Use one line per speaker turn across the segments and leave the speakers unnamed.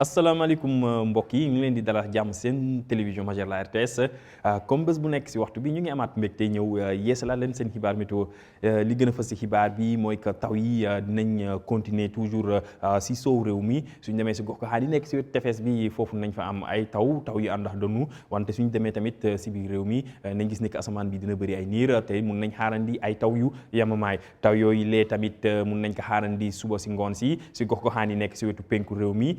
asalaamaaleykum mbokk yi ñu ngi leen di dalal jàmm seen télévision majeure la RTS comme bés bu nekk si waxtu bi ñu ngi amaat mbégte ñëw yeesalaat leen seen xibaar météo li gën a fës si xibaar bi mooy que taw yi dinañ continuer toujours si soow réew mi suñu demee si gox goxaan yi nekk si wetu tefes bi foofu nañ fa am ay taw yu àndax dënnu wante suñu demee tamit si biir réew mi nañ gis ni que asamaan bi dina bëri ay niir te mun nañ xaarandi ay taw yu yemamaay taw yooyu lee tamit mun nañ ko xaarandi suba si ngoon si gox goxaan yi nekk si wetu penku réew mi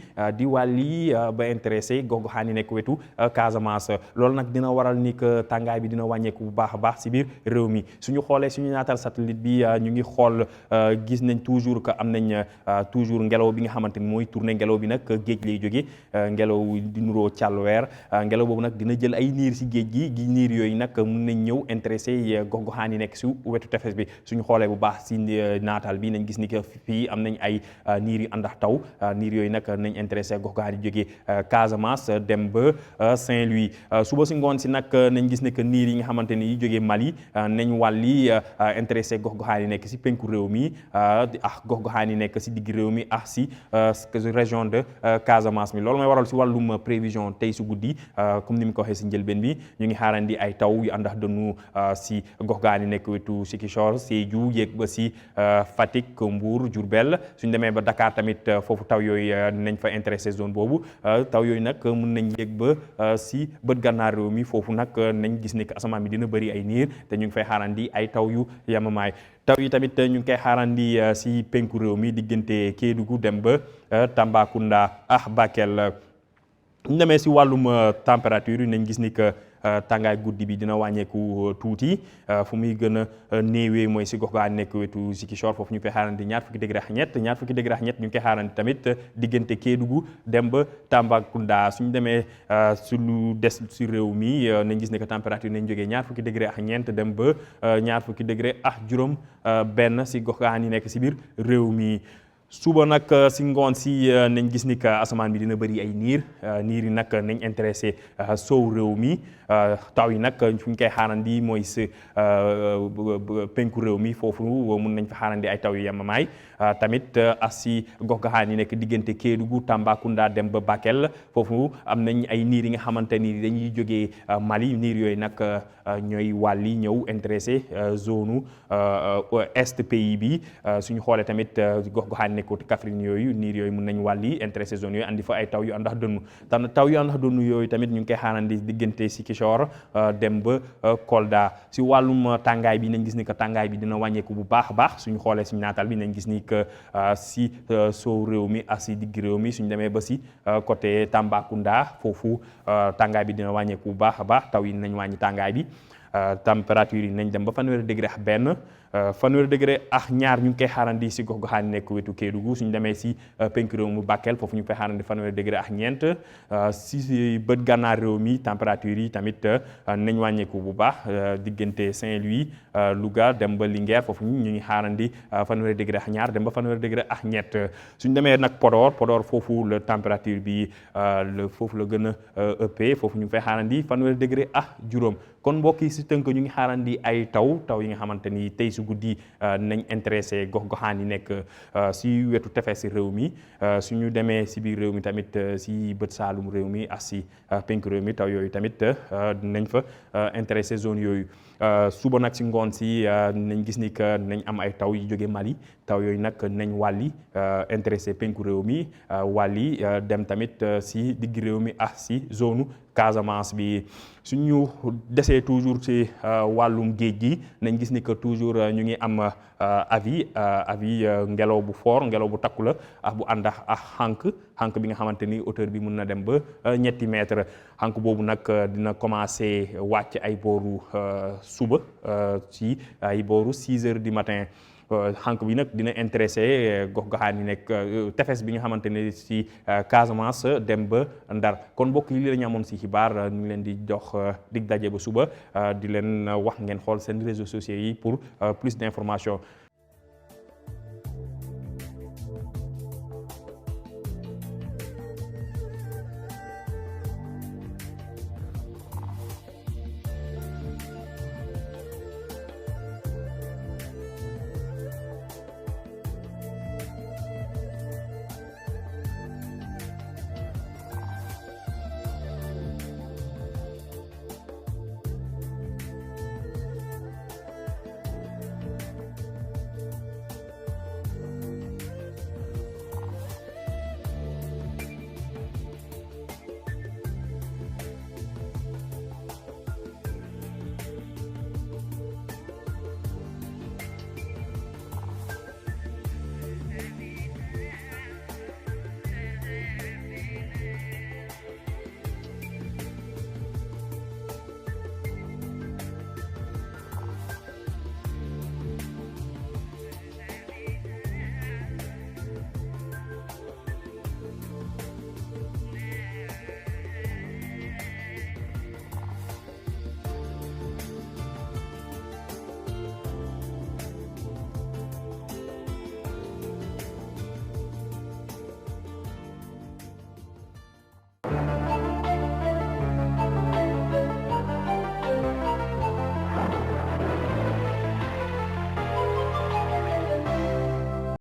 wàlli ba intéressé gox-goxaan yi nekk wetu Casamance loolu nag dina waral ni que tàngaay bi dina wàññeeku bu baax a baax si biir réew mi suñu xoolee suñu naatal satellite bi ñu ngi xool gis nañ toujours que am nañ toujours ngelaw bi nga xamante ni mooy tourné ngelaw bi nag géej lay jóge ngelaw di nuroo càlluweer ngelaw boobu nag dina jël ay niir si géej gi niir yooyu nag mun nañ ñëw intéressé gox-goxaan yi nekk si wetu tefes bi suñu xoolee bu baax si naatal bi nañ gis ni que fii am nañ ay niir yu àndax taw niir yooyu nag nañ intéressé gox-goxaan yi jógee Casamance dem ba Saint-Louis suba si ngoon si nag nañ gis ne que niir yi nga xamante ni yi jógee Mali nañ wàlli intéressé gox-goxaan yi nekk si penku réew mi gox-goxaan yi nekk si digg réew mi si région de Casamance mi loolu mooy waral si wàllum prévision tey su guddi comme ni mu ko waxee si njëlbeen bi ñu ngi xaarandi ay taw yu àndax dënnu si gox-goxaan yi nekk wetu Ziguinchor Sédhiou yéeg ba si Fatick Mbour Diourbel suñ demee ba Dakar tamit foofu taw yooyu nañ fa intéressé zone boobu taw yooyu nag mun nañ yéeg ba si bët gànnaar réew mi foofu nag nañ gis ne que asamaan bi dina bëri ay niir te ñu ngi fay xaarandi ay taw yu yamamaay taw yi tamit ñu ngi koy xaarandi si penku réew mi diggante Kédougou dem ba Tambacounda Bakel ñu demee si wàllum température yi nañ gis ni que tàngaay guddi bi dina wàññeeku tuuti fu muy gën a néewee mooy si gox gaa nekk wetu Ziguinchor foofu ñu koy xaarandi ñaar fukki degré ak ñett ñu ngi koy xaarandi tamit diggante Kédougou dem ba Tambacounda suñu demee su lu des si réew mi nañ gis ne que température nañ jógee ñaar fukki degré ak ñeent dem ba ñaar fukki degré ak juróom benn si gox gaa yi nekk si biir réew mi. suba nag si ngoon si nañ gis ni que asamaan bi dina bëri ay niir yi nag nañ intéressé soow réew mi taw yi nag fu ñu koy xaarandi mooy si penku réew mi foofu mun nañ fa xaarandi ay taw yu yemamaay tamit si gox-goxaan yi nekk diggante Kédougou Tambacounda dem ba Bakel foofu am nañ ay niir yi nga xamante ni dañuy jógee Mali niir yooyu nag ñooy wàlli ñëw intéressé zone est pays bi suñu xoolee tamit gox-goxaan nekkooti Kaffrine yooyu niir yooyu mun nañ wàlli intéressé zone yooyu andi fa ay taw yu àndax dënnu taw yu àndax dënnu yooyu tamit ñu ngi koy xaarandi diggante Ziguinchor dem ba Kolda si wàllum tàngaay bi nañ gis ni que tàngaay bi dina wàññeeku bu baax a baax suñu xoolee suñu naatal bi nañ gis ni que si soow réew mi ak si digg réew mi suñu demee ba si côté Tambacounda foofu tàngaay bi dina wàññeeku bu baax a baax taw yi nañ wàññi tàngaay bi température yi nañ dem ba fanweeri degré ak benn fanweeri degré ak ñaar ñu ngi koy xaarandi si gox goxaan nekk wetu Kédougou suñu demee si penku réew mu Bakel foofu ñu ngi koy xaarandi fanweeri degré ak ñeent si bët gànnaar réew mi température yi tamit nañ wàññeeku bu baax diggante Saint-Louis Louga dem ba Linguère foofu ñu ngi xaarandi fanweeri degré ak ñaar dem ba fanweeri degré ak ñett suñu demee nag Podor foofu la température bi foofu la gën a ëppee foofu ñu ngi fay xaarandi fanweeri degré ak juróom kon mbokk yi si tënk ñu ngi xaarandi ay taw yi nga xamante ni tey su guddi nañ intéressé gox-goxaan yi nekk si wetu tefes si réew mi suñu demee si biir réew mi tamit si bët saalum réew mi ak si penk réew mi taw yooyu tamit nañ fa intéressé zone yooyu suba nag si ngoon si nañ gis ni que nañ am ay taw yu jóge Mali taw yooyu nag nañ wàlli intéressé penku réew mi wàlli dem tamit si digg réew mi ak si zone Casamance bi suñu desee toujours ci wàllum géej gi nañ gis ni que toujours ñu ngi am avis ngelaw bu fort ngelaw bu takku la ak bu ànd ak xànk bi nga xamante ni hauteur bi mun na dem ba ñetti mètre xànk boobu nag dina commencé wàcc ay booru suba ci ay booru 6 heures du matin xànk bi nag dina intéressé gox-goxaan yi nekk tefes bi nga xamante ne ci Casamance dem ba Ndar kon mbokk yi li la ñu amoon ci xibaar ñu ngi leen di jox dig daje ba suba di leen wax ngeen xool seen réseaux sociaux yi pour plus d'informations